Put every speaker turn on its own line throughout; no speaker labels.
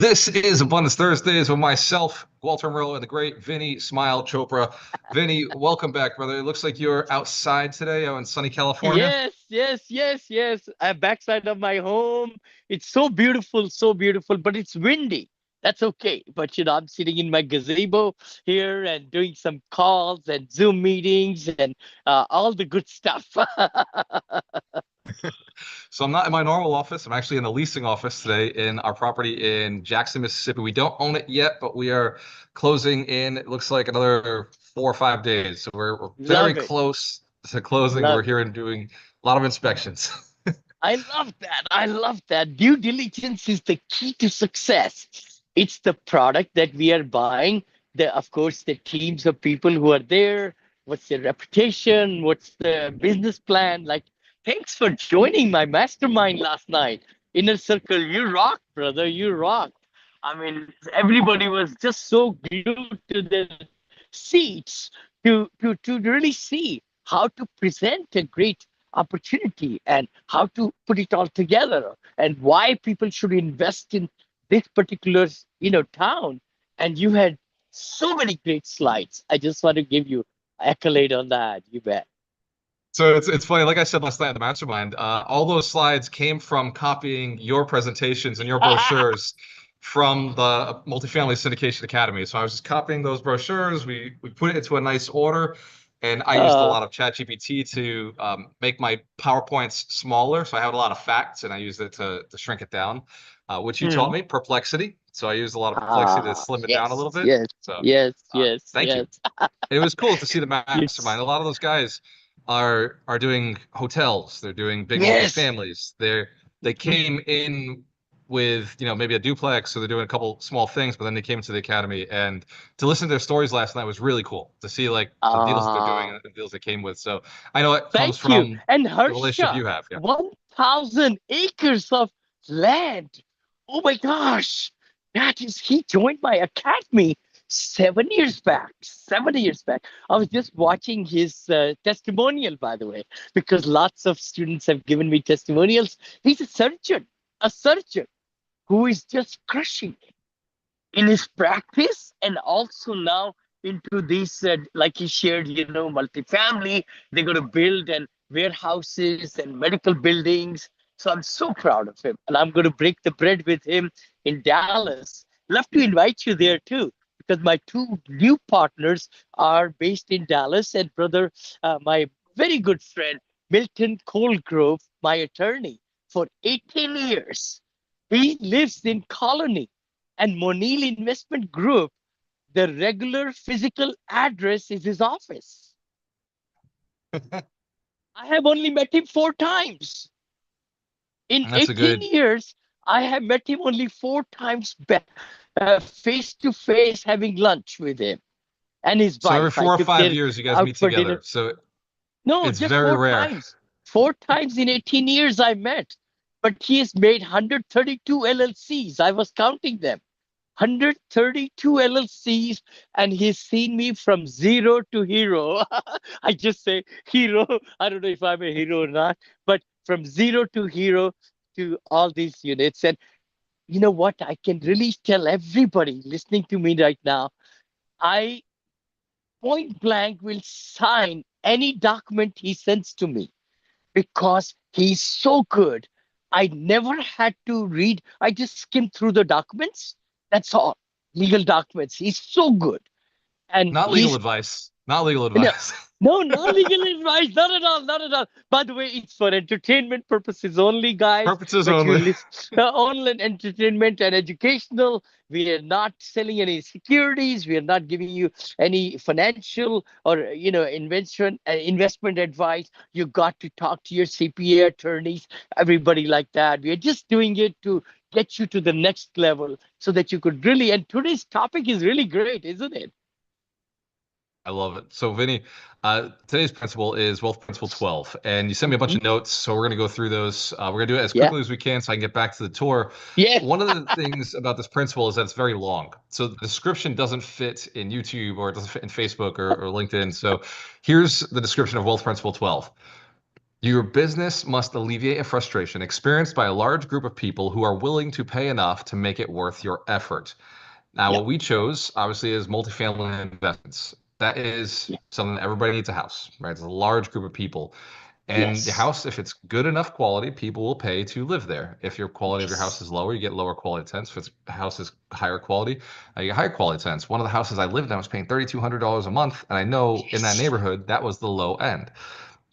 This is Abundance Thursdays with myself, Gualter, Amarelo, and the great Vinney Smile Chopra. Vinney, welcome back, brother. It looks like you're outside today out in sunny California.
Yes. I'm backside of my home. It's so beautiful, but it's windy. That's okay. But I'm sitting in my gazebo here and doing some calls and Zoom meetings and all the good stuff.
So I'm not in my normal office. I'm actually in the leasing office today in our property in Jackson, Mississippi. We don't own it yet, but we are closing in. It looks like another 4 or 5 days. So we're very
Love it.
close to closing. We're
Love
here
it.
and doing a lot of inspections.
I love that. I love that. Due diligence is the key to success. It's the product that we are buying. Of course, the teams of people who are there. What's their reputation? What's the business plan? Like, thanks for joining my mastermind last night. Inner Circle, you rocked, brother. You rocked. I mean, everybody was just so glued to their seats to really see how to present a great opportunity and how to put it all together and why people should invest in this particular town. And you had so many great slides. I just want to give you accolade on that. You bet.
So it's funny, like I said last night at the mastermind, all those slides came from copying your presentations and your brochures from the Multifamily Syndication Academy. So I was just copying those brochures. We put it into a nice order, and I used a
uh,
lot of ChatGPT to make my PowerPoints smaller. So I had a lot of facts, and I used it to shrink it down, which you taught
hmm.
me, perplexity. So I used a lot of perplexity to slim it down a
Yes,
little bit.
yes,
So
yes, yes,
thank you.
yes.
It was cool to see the
Yes,
mastermind. A lot of those guys are doing hotels. They're doing big
yes.
multifamilies. They came in with maybe a duplex, so they're doing a couple small things, but then they came to the academy, and to listen to their stories last night was really cool to see like the deals that they're doing
Ah,
and the deals they came with. So I know it comes
thank you.
from
And
the relationship
Harsha,
you have. Yeah.
1,000 acres of land. Oh my gosh. He joined my academy 7 years back. 7 years back. I was just watching his testimonial, by the way, because lots of students have given me testimonials. He's a surgeon who is just crushing in his practice and also now into this like he shared multifamily. They're going to build and warehouses and medical buildings. So I'm so proud of him, and I'm going to break the bread with him in Dallas. Love to invite you there too, because my two new partners are based in Dallas. And brother, my very good friend Milton Colgrove, my attorney for 18 years, he lives in Colony, and Monil Investment Group, the regular physical address is his office. I have only met him 4 times. In
And that's a
18
good.
years, I have met him only 4 times face to face, having lunch with him and his
So every
wife. I
four or
took
five
them
years, you guys
out
meet
for dinner.
together. So
No,
it's
just
very
four
rare.
times. 4 times in 18 years I met. But he has made 132 LLCs. I was counting them. 132 LLCs, and he's seen me from zero to hero. I just say hero. I don't know if I'm a hero or not, but from zero to hero to all these units. And you know what? I can really tell everybody listening to me right now, I point blank will sign any document he sends to me because he's so good. I never had to read, I just skimmed through the documents. That's all. Legal documents. He's so good. And
Not legal
he's
advice. Not legal
no,
advice.
no, not legal advice. Not at all. Not at all. By the way, it's for entertainment purposes only, guys.
Purposes
But you
only.
listen, online entertainment and educational. We are not selling any securities. We are not giving you any financial or investment advice. You got to talk to your CPA attorneys, everybody like that. We are just doing it to get you to the next level so that you could really. And today's topic is really great, isn't it?
I love it. So, Vinny, today's principle is Wealth Principle 12, and you sent me a bunch
Mhm.
of notes. So, we're going to go through those. We're going to do it as
Yeah.
quickly as we can so I can get back to the tour.
Yeah.
One of the things about this principle is that it's very long. So, the description doesn't fit in YouTube or it doesn't fit in Facebook or LinkedIn. So, here's the description of Wealth Principle 12. Your business must alleviate a frustration experienced by a large group of people who are willing to pay enough to make it worth your effort. Now,
Yeah,
what we chose, obviously, is multifamily investments. That is
yeah,
something that everybody needs a house, right? It's a large group of people. And the
yes,
house, if it's good enough quality, people will pay to live there. If your quality of your house
yes,
is lower, you get lower quality tenants. If it's house is higher quality, you get higher quality tenants. One of the houses I lived in, I was paying $3,200 a month, and I know in that
yes,
neighborhood that was the low end.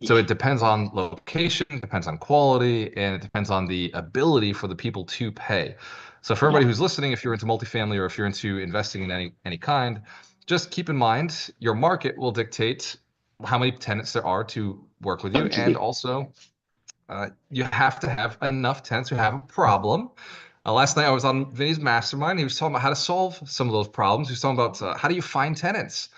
So
yeah,
it depends on location, depends on quality, and it depends on the ability for the people to pay. So for
yeah,
everybody who's listening, if you're into multifamily or if you're into investing in any kind, just keep in mind your market will dictate how many tenants there are to work with you, and
totally.
also you have to have enough tenants who have a problem. Last night I was on Vinny's mastermind. He was talking about how to solve some of those problems. He was talking about how do you find tenants.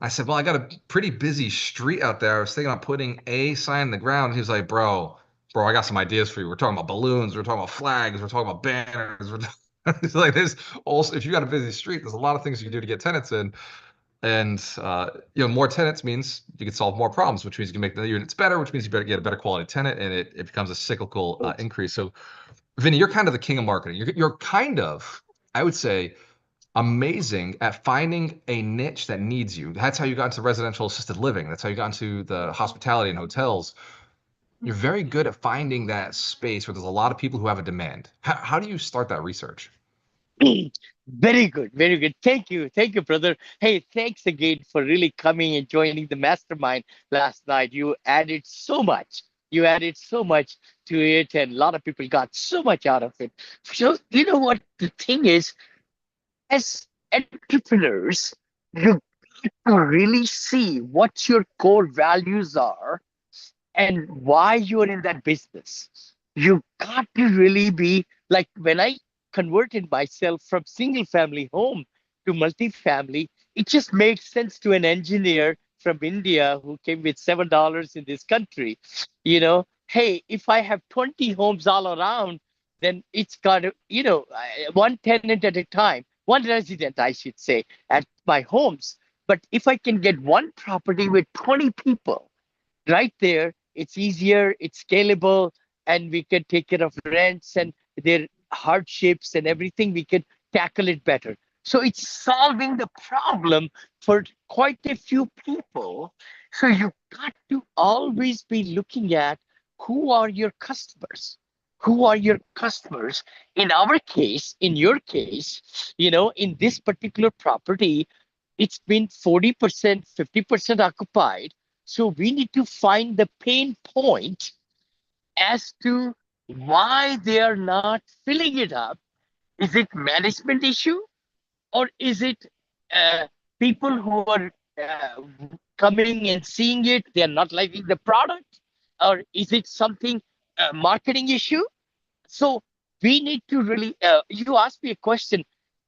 I said, well, I got a pretty busy street out there. I was thinking about putting a sign in the ground. He was like, bro, I got some ideas for you. We're talking about balloons. We're talking about flags. We're talking about banners. It's like there's also, if you got a busy street, there's a lot of things you can do to get tenants in. And more tenants means you can solve more problems, which means you can make the units better, which means you better get a better quality tenant, and it becomes a cyclical increase. So, Vinny, you're kind of the king of marketing. You're kind of, I would say, amazing at finding a niche that needs you. That's how you got into residential assisted living. That's how you got into the hospitality and hotels. You're very good at finding that space where there's a lot of people who have a demand. How do you start that research?
Very good, very good. Thank you, brother. Hey, thanks again for really coming and joining the mastermind last night. You added so much. You added so much to it, and a lot of people got so much out of it. So, you know what the thing is, as entrepreneurs, you really see what your core values are and why you're in that business. You got to really be like when I converted myself from single family home to multifamily, it just made sense to an engineer from India who came with $7 in this country. Hey, if I have 20 homes all around, then it's got to, one tenant at a time, one resident, I should say, at my homes. But if I can get one property with 20 people, right there, it's easier, it's scalable, and we can take care of rents and their hardships and everything. We can tackle it better. So it's solving the problem for quite a few people. So you got to always be looking at who are your customers. Who are your customers? In our case, in your case, in this particular property, it's been 40%, 50% occupied. So we need to find the pain point as to why they are not filling it up. Is it management issue, or is it uh, people who are uh, coming and seeing it, they are not liking the product, or is it something marketing issue? So we need to really. You asked me a question.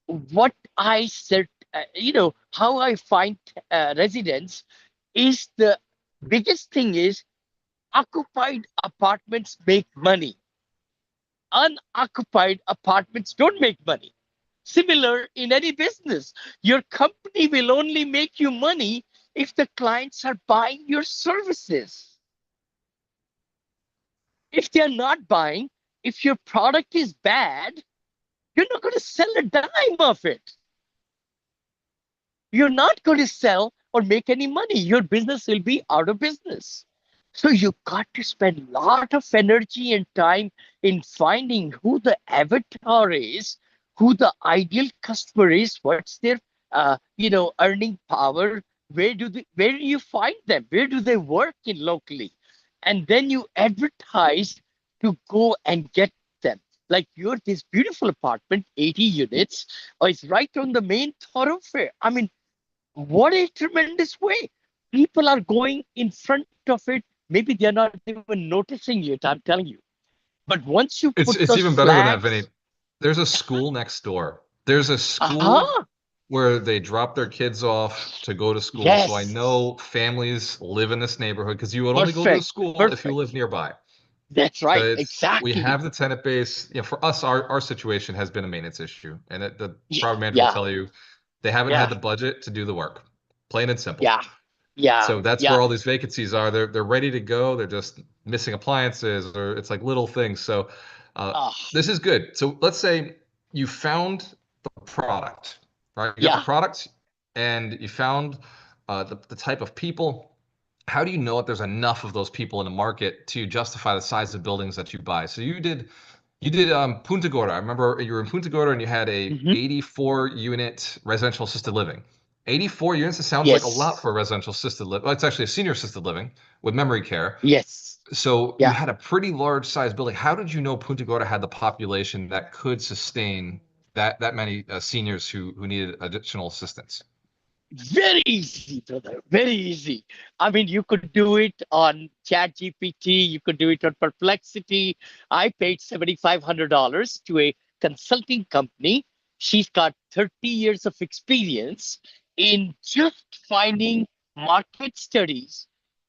What I said, how I find residents is the biggest thing is occupied apartments make money. Unoccupied apartments don't make money. Similar in any business, your company will only make you money if the clients are buying your services. If they're not buying, if your product is bad, you're not going to sell a dime of it. You're not going to sell or make any money. Your business will be out of business. So you got to spend a lot of energy and time in finding who the avatar is, who the ideal customer is, what's their earning power, where do you find them? Where do they work in locally? And then you advertise to go and get them. Like you're this beautiful apartment, 80 units, or it's right on the main thoroughfare. I mean, what a tremendous way. People are going in front of it. Maybe they're not even noticing it, I'm telling you. But once you
It's
put
it's
those
even better than that, Vinny.
flags,
There's a school next door. There's a school
uh-huh,
where they drop their kids off to go to school. So I
yes,
know families live in this neighborhood because you would only go to the
perfect,
school if you
perfect.
live nearby.
That's
But
right,
we
exactly.
have the tenant base. For us, our situation has been a maintenance issue, and the
Yeah,
property manager will
yeah,
tell you they haven't had
yeah,
the budget to do the work, plain and simple.
yeah, Yeah.
So that's
Yeah.
where all these vacancies are. They're ready to go. They're just missing appliances, or it's like little things. So
Ah,
this is good. So let's say you found the product, right? You got the
yeah.
product, and you found the type of people. How do you know if there's enough of those people in the market to justify the size of buildings that you buy? So you did Punta Gorda. I remember you were in Punta Gorda and you had a
Hmm.
84 unit residential assisted living. 84 units, it sounds like a lot
Yes.
for a residential assisted living. Well, it's actually a senior assisted living with memory care.
Yes.
So you
Yeah.
had a pretty large size building. How did you know Punta Gorda had the population that could sustain that many seniors who needed additional assistance?
Very easy, brother. Very easy. I mean, you could do it on ChatGPT. You could do it on Perplexity. I paid $7,500 to a consulting company. She's got 30 years of experience in just finding market studies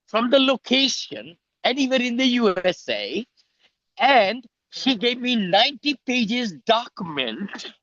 from the location anywhere in the USA. And she gave me 90 pages document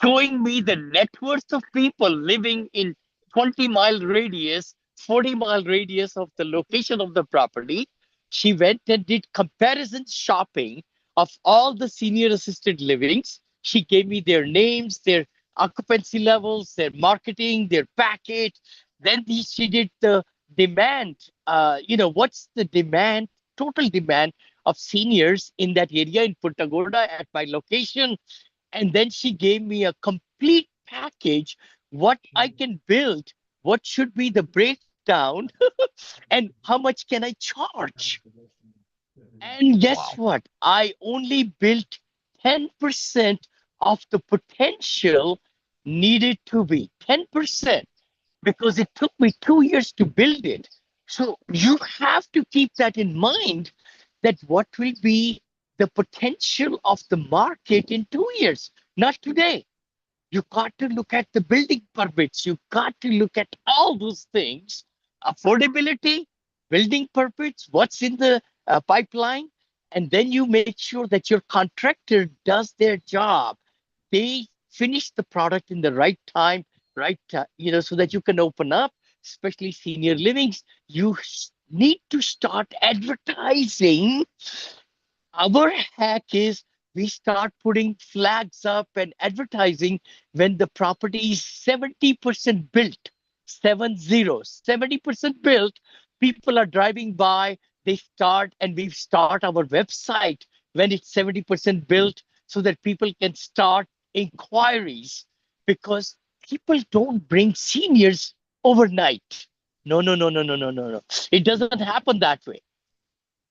showing me the net worth of people living in 20-mile radius, 40-mile radius of the location of the property. She went and did comparison shopping of all the senior assisted livings. She gave me their names, their occupancy levels, their marketing, their package. Then she did the demand. What's the demand, total demand of seniors in that area in Punta Gorda at my location? And then she gave me a complete package, what I can build, what should be the breakdown, and how much can I charge. And guess
Wow.
what? I only built 10% of the potential needed to be 10%, because it took me 2 years to build it. So you have to keep that in mind, that what will be the potential of the market in 2 years, not today. You got to look at the building permits. You got to look at all those things, affordability, building permits, what's in the pipeline. And then you make sure that your contractor does their job. They finish the product in the right time, right? So that you can open up, especially senior livings. You need to start advertising. Our hack is we start putting flags up and advertising when the property is 70% built. 70% built. People are driving by, they start, and we start our website when it's 70% built, so that people can start inquiries, because people don't bring seniors overnight. No, no, no, no, no, no, no, no. It doesn't happen that way.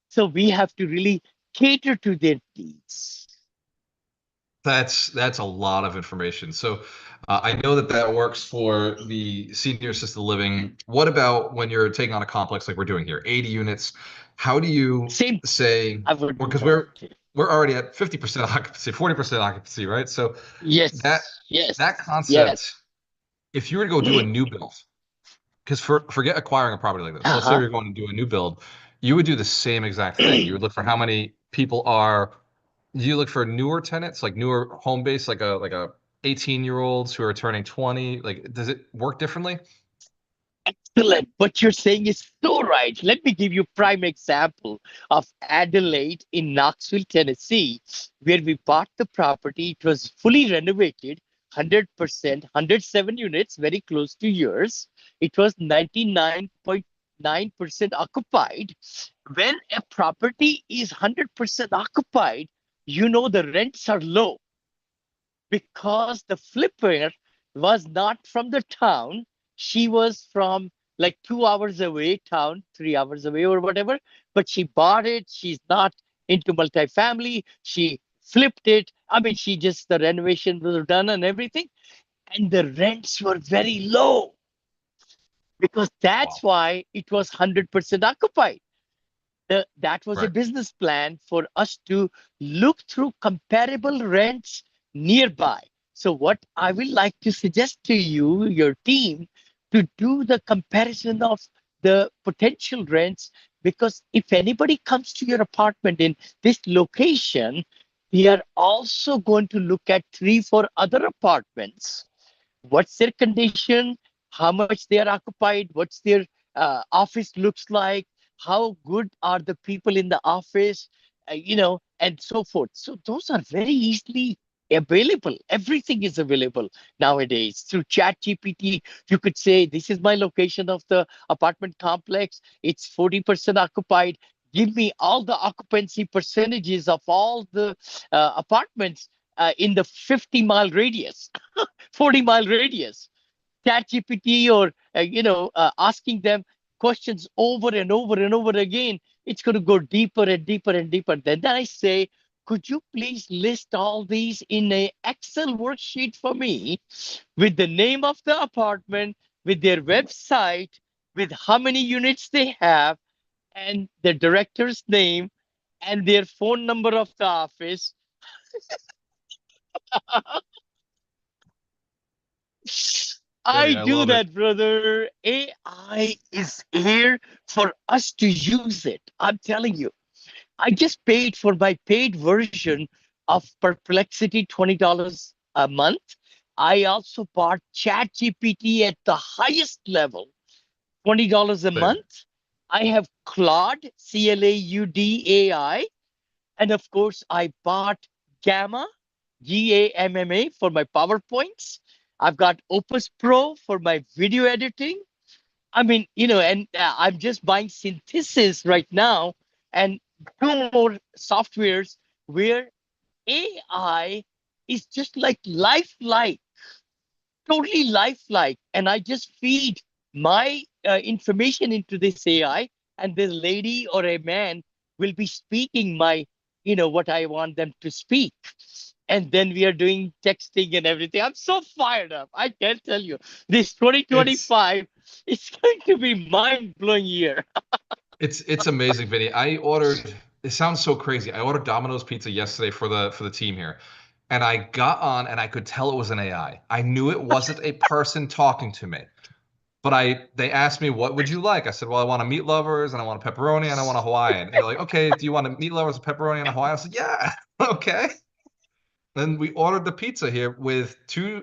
So we have to really cater to their needs.
That's a lot of information. So I know that that works for the senior assisted living. What about when you're taking on a complex like we're doing here, 80 units? How do you
Same,
say,
I would
because
want to.
we're already at 50% occupancy, 40% occupancy, right? So that
Yes,
that
yes, yes.
concept, if you were to go do a new build, because forget acquiring a property like this. Let's say
Uh-huh.
you're going to do a new build, you would do the same exact thing. You would look for how many people are. Do you look for newer tenants, like newer home base, like a 18-year-olds who are turning 20? Like, does it work differently?
Excellent. What you're saying is so right. Let me give you prime example of Adelaide in Knoxville, Tennessee, where we bought the property. It was fully renovated, 100%, 107 units, very close to yours. It was 99.9% occupied. When a property is 100% occupied, the rents are low, because the flipper was not from the town. She was from like 2 hours away, town, 3 hours away, or whatever. But she bought it. She's not into multifamily. She flipped it. I mean, the renovation was done and everything. And the rents were very low, because
Wow.
that's why it was 100% occupied. That was a
Right.
business plan for us to look through comparable rents nearby. So, what I will like to suggest to you, your team, to do the comparison of the potential rents, because if anybody comes to your apartment in this location, we are also going to look at 3, 4 other apartments. What's their condition, how much they are occupied, what's their office looks like, how good are the people in the office, and so forth. So those are very easily available. Everything is available nowadays through Chat GPT. You could say, "This is my location of the apartment complex. It's 40% occupied. Give me all the occupancy percentages of all the apartments in the 50-mile radius, 40-mile radius." ChatGPT or asking them questions over and over and over again, it's going to go deeper and deeper and deeper. Then I say, could you please list all these in a Excel worksheet for me with the name of the apartment, with their website, with how many units they have, and the director's name, and their phone number of the office. I
Vinny, I
do
love it.
that, brother. AI is here for us to use it. I'm telling you. I just paid for my paid version of Perplexity $20 a month. I also bought ChatGPT at the highest level, $20 a
Same.
month. I have Claude, CLAUD AI. And of course, I bought Gamma, GAMMA for my PowerPoints. I've got Opus Pro for my video editing. I mean, and I'm just buying Synthesis right now and two more softwares where AI is just like lifelike, totally lifelike. And I just feed my information into this AI, and this lady or a man will be speaking what I want them to speak. And then we are doing texting and everything. I'm so fired up. I can't tell you. This
It's
2025 is going to be mind blowing year.
it's amazing, Vinny. I ordered. It sounds so crazy. I ordered Domino's pizza yesterday for the team here, and I got on and I could tell it was an AI. I knew it wasn't a person talking to me. But they asked me, what would you like? I said, well, I want a meat lovers and I want a pepperoni and I want a Hawaiian. And they're like, okay, do you want a meat lovers, a pepperoni, and a Hawaiian? I said, yeah, okay. Then we ordered the pizza here with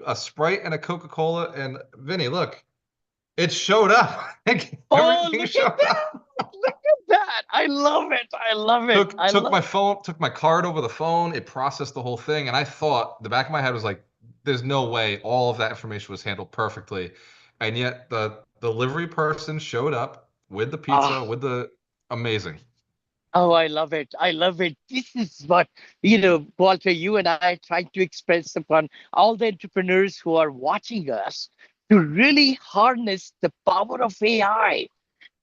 a Sprite and a Coca-Cola. And Vinny, look, it showed up.
Oh,
Everything
look at
showed up.
that. Look at that. I love it. I love it. I
Took
love
my phone, took my card over the phone. It processed the whole thing. And I thought the back of my head was like, there's no way all of that information was handled perfectly. And yet the delivery person showed up with the pizza,
ah.
with the amazing.
Oh, I love it. I love it. This is what, Walter, you and I are trying to express upon all the entrepreneurs who are watching us to really harness the power of AI.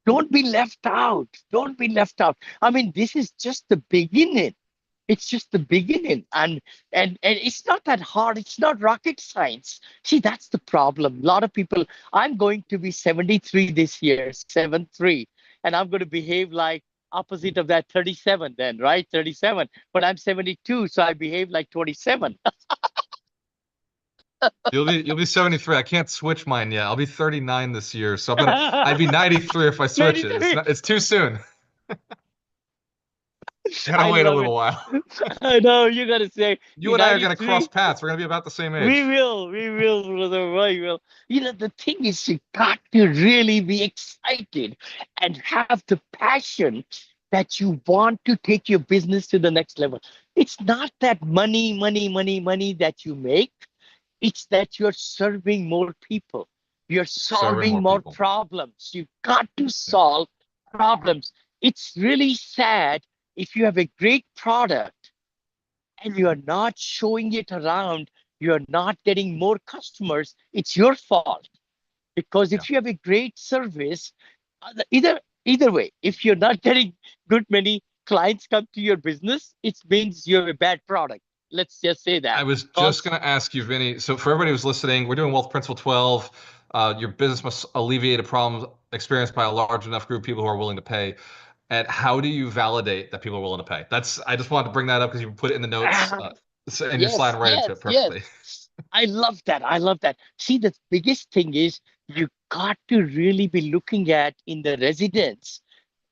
Don't be left out. Don't be left out. I mean, this is just the beginning. It's just the beginning. And it's not that hard. It's not rocket science. See, that's the problem. A lot of people, I'm going to be 73 this year, 7-3, and I'm going to behave like opposite of that 37 then, right? 37. But I'm 72, so I behave like 27.
You'll be 73. I can't switch mine yet. I'll be 39 this year. So I'd be 93 if I switch it.
93.
It's too soon. Gotta
I
wait a
love
little
it.
while.
I know you got to say,
You
you're
and I are gonna
93.
cross paths. We're gonna be about the same
We
age.
will, we will, brother, we will. The thing is, you got to really be excited and have the passion that you want to take your business to the next level. It's not that money, money, money, money that you make. It's that you're serving more people. You're
Serving
solving
more
more
people.
problems. You've got to
Yeah.
solve problems. It's really sad if you have a great product and you're not showing it around, you're not getting more customers, it's your fault. Because
Yeah.
if you have a great service, either way, if you're not getting good many clients come to your business, it means you have a bad product. Let's just say
I
that.
was just
Because
going to ask you, Vinny. So for everybody who's listening, we're doing Wealth Principle 12. Your business must alleviate a problem experienced by a large enough group of people who are willing to pay. And how do you validate that people are willing to pay? I just wanted to bring that up because you put it in the notes, and you're
yes,
sliding right into
yes,
it
yes.
perfectly.
I love that. I love that. See, the biggest thing is you got to really be looking at in the residents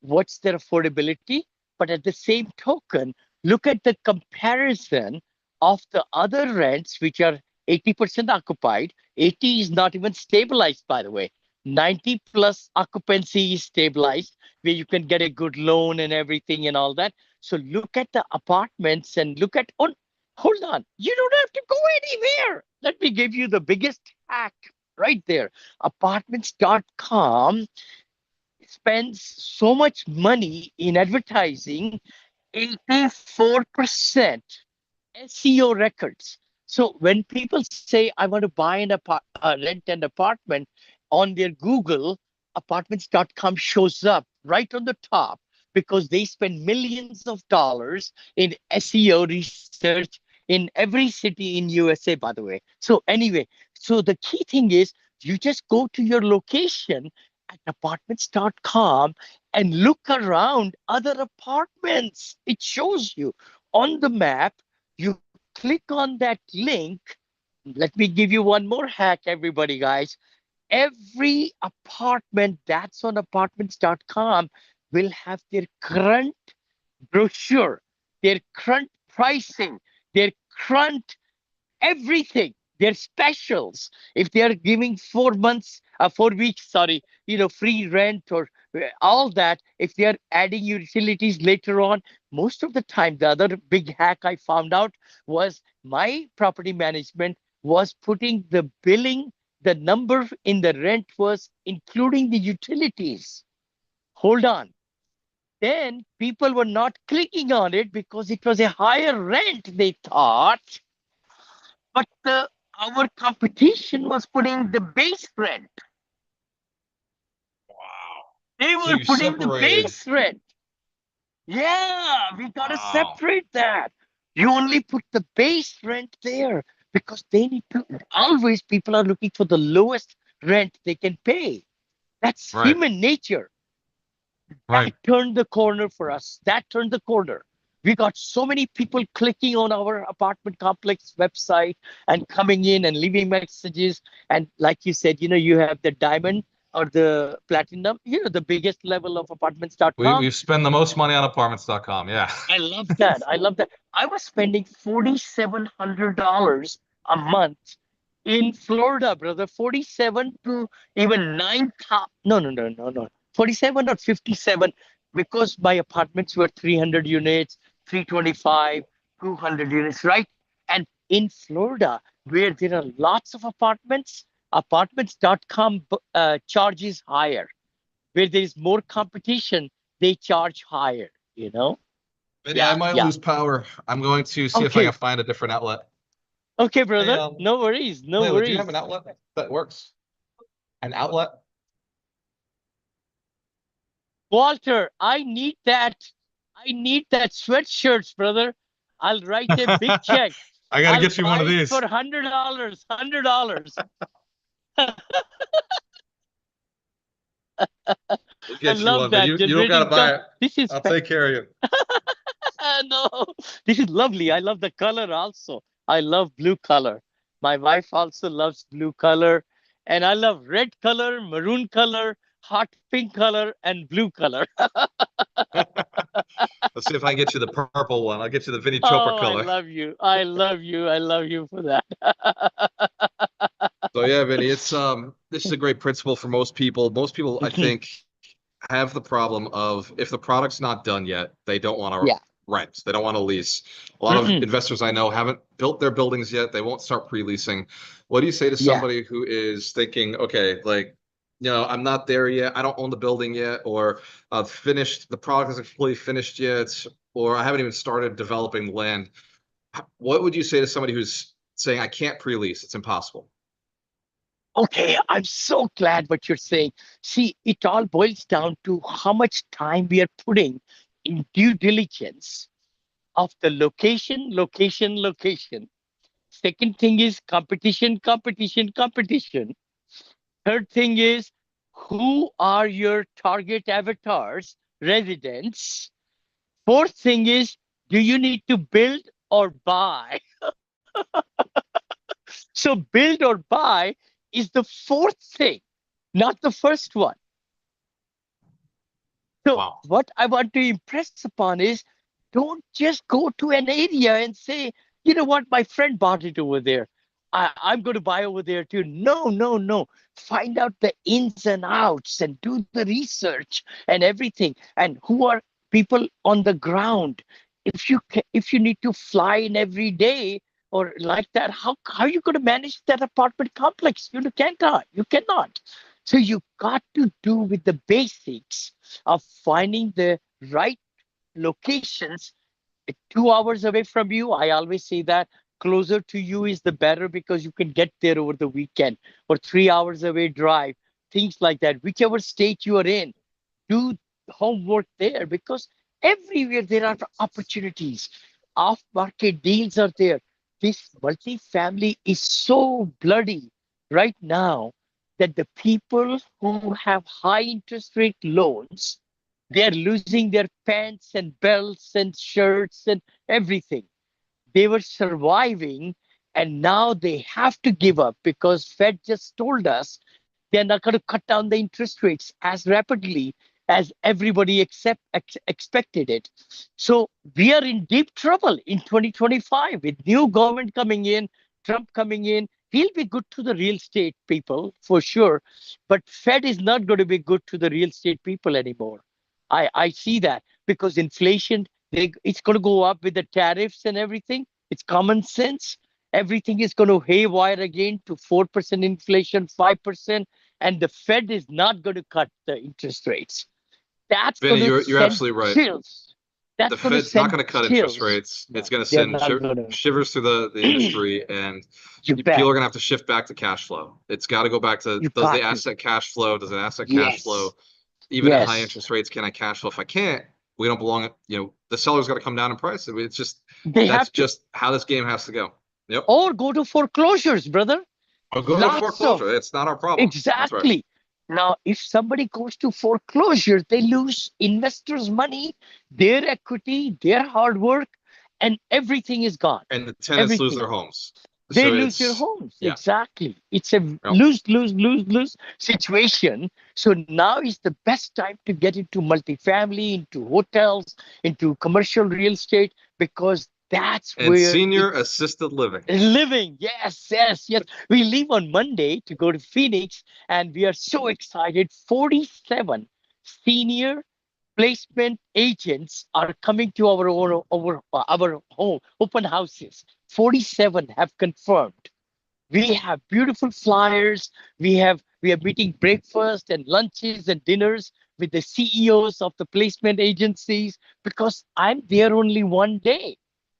what's their affordability, but at the same token, look at the comparison of the other rents, which are 80% occupied. 80 is not even stabilized, by the way. 90 plus occupancy is stabilized, where you can get a good loan and everything and all that. So look at the apartments and look at, oh, hold on, you don't have to go anywhere. Let me give you the biggest hack right there. Apartments.com spends so much money in advertising, 84% SEO records. So when people say, I want to buy rent an apartment on their Google, apartments.com shows up right on the top because they spend millions of dollars in SEO research in every city in USA, by the way. So anyway, so the key thing is you just go to your location at apartments.com and look around other apartments. It shows you on the map. You click on that link. Let me give you one more hack, everybody, guys. Every apartment that's on apartments.com will have their current brochure, their current pricing, their current everything, their specials. If they are giving 4 months, 4 weeks, sorry, free rent or all that, if they are adding utilities later on, most of the time, the other big hack I found out was my property management was putting the billing, the number in the rent was including the utilities. Hold on. Then people were not clicking on it because it was a higher rent, they thought. But our competition was putting the base rent.
Wow.
They
So
were
you
putting the
separated.
base rent. Yeah, we got to
Wow.
separate that. You only put the base rent there because they need to. Always people are looking for the lowest rent they can pay. That's
Right.
human nature. That
Right.
turned the corner for us. That turned the corner. We got so many people clicking on our apartment complex website and coming in and leaving messages. And like you said, you have the diamond or the platinum, the biggest level of apartments.com.
We spend the most money on apartments.com. Yeah.
I love that. I love that. I was spending $4,700 a month in Florida, brother. 47 to even 9,000. No, no, no, no, no. 47 or 57 because my apartments were 300 units, 325, 200 units, right? And in Florida, where there are lots of apartments, apartments.com charges higher. Where there is more competition, they charge higher, you know?
Vinny, I
Yeah,
might
yeah.
lose power. I'm going to see if I can
Okay.
find a different outlet.
Okay,
Hey,
brother. No worries. No
Layla, do you have an
worries.
outlet that works? An outlet?
Walter, I need that. I need that sweatshirts, brother. I'll write a big check.
I got to
I'll
get you one
buy
of
it for
these.
$100. $100.
We'll
I
get you
love
one, but
that.
you don't got to
Generating
buy it.
this is
I'll take care of you.
no. This is lovely. I love the color also. I love blue color. My wife also loves blue color. And I love red color, maroon color, hot pink color, and blue color.
Let's see if I can get you the purple one. I'll get you the Vinny Chopra
Oh, I
color.
love you. I love you. I love you for that.
So yeah, Vinny, it's this is a great principle for most people. Most people, I think, have the problem of if the product's not done yet, they don't want to
Yeah.
rent. They don't want to lease. A lot of
Mm-mm.
investors I know haven't built their buildings yet. They won't start pre-leasing. What do you say to
Yeah.
somebody who is thinking, okay, like, I'm not there yet. I don't own the building yet, or the product isn't fully finished yet, or I haven't even started developing the land. What would you say to somebody who's saying, I can't pre-lease, it's impossible?
Okay, I'm so glad what you're saying. See, it all boils down to how much time we are putting in due diligence of the location, location, location. Second thing is competition, competition, competition. Third thing is who are your target avatars, residents. Fourth thing is do you need to build or buy? So build or buy is the fourth thing, not the first one. So
Wow.
what I want to impress upon is don't just go to an area and say, you know what, my friend bought it over there. I'm going to buy over there too. No, no, no. Find out the ins and outs and do the research and everything. And who are people on the ground? If you need to fly in every day or like that, how are you going to manage that apartment complex? You cannot. You cannot. So you got to do with the basics of finding the right locations 2 hours away from you. I always say that closer to you is the better because you can get there over the weekend, or 3 hours away drive, things like that. Whichever state you are in, do homework there because everywhere there are opportunities. Off market deals are there. This multifamily is so bloody right now that the people who have high interest rate loans, they're losing their pants and belts and shirts and everything. They were surviving, and now they have to give up because Fed just told us they're not going to cut down the interest rates as rapidly as everybody expected it. So we are in deep trouble in 2025 with new government coming in, Trump coming in. He'll be good to the real estate people for sure, but Fed is not going to be good to the real estate people anymore. I see that because inflation, it's going to go up with the tariffs and everything. It's common sense. Everything is going to haywire again to 4% inflation, 5%, and the Fed is not going to cut the interest rates. That's going
Vinny,
to
you're
send
absolutely right.
chills.
The
That's going to
Fed's not
send
going to cut interest
chills.
rates.
No,
It's going to
they're
send
not going to.
shivers through the industry, and
You
people
bet.
are going to have to shift back to cash flow. It's got to go back to,
You
does the
got to.
asset cash flow? Does an asset cash flow?
Yes.
Even at high
Yes.
interest rates, can I cash flow? If I can't, we don't belong. The seller's got to come down in price. I mean, it's just,
They
that's
have to.
just how this game has to go. Yep.
Or go to foreclosures, brother.
Or go to
Lots of.
foreclosure. It's not our problem. That's right.
Exactly. Now, if somebody goes to foreclosure, they lose investors' money, their equity, their hard work, and everything is gone.
And the tenants lose
Everything.
their homes.
They
So
lose their
it's,
homes.
yeah.
Exactly. It's a
Yep.
lose situation. So now is the best time to get into multifamily, into hotels, into commercial real estate, because that's
And
where
senior
it's
assisted living.
living. Yes, yes, yes. We leave on Monday to go to Phoenix, and we are so excited. 47 senior placement agents are coming to our home open houses. 47 have confirmed. We have beautiful flyers. We are meeting breakfast and lunches and dinners with the CEOs of the placement agencies because I'm there only one day,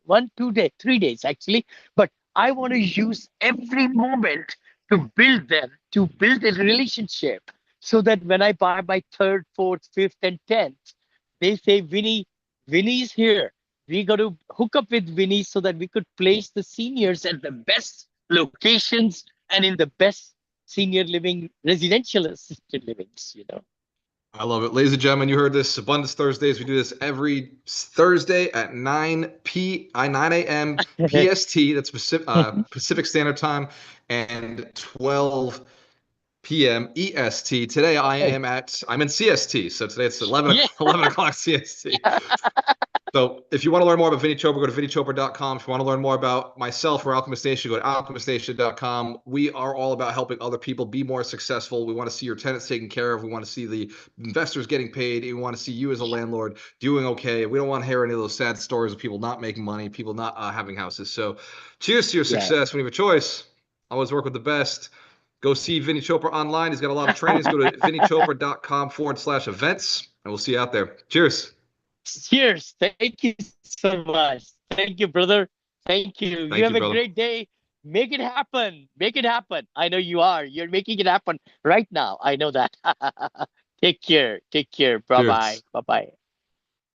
2 day, 3 days actually. But I want to use every moment to build them, to build a relationship so that when I buy my third, fourth, fifth, and 10th, they say, Vinny's here. We got to hook up with Vinny so that we could place the seniors at the best locations and in the best senior living residential assisted livings.
I love it. Ladies and gentlemen, you heard this. Abundance Thursdays. We do this every Thursday at 9 a.m. PST. That's Pacific Standard Time, and 12 p.m. EST. Today I'm in CST. So today it's 11
Yeah.
o'clock, 11 o'clock CST. So if you want to learn more about Vinney Chopra, go to VinneyChopra.com. If you want to learn more about myself or Alchemist Nation, go to alchemistnation.com. We are all about helping other people be more successful. We want to see your tenants taken care of. We want to see the investors getting paid. We want to see you as a landlord doing okay. We don't want to hear any of those sad stories of people not making money, people not having houses. So cheers to your success. When you have a choice, always work with the best. Go see Vinney Chopra online. He's got a lot of trainings. Go to VinneyChopra.com/events, and we'll see you out there. Cheers.
Cheers. Thank you so much. Thank you, brother. Thank you.
Thank
You have
you,
a
brother.
great day. Make it happen. Make it happen. I know you are. You're making it happen right now. I know that. Take care. Take care. Bye bye.
Cheers.
Bye bye.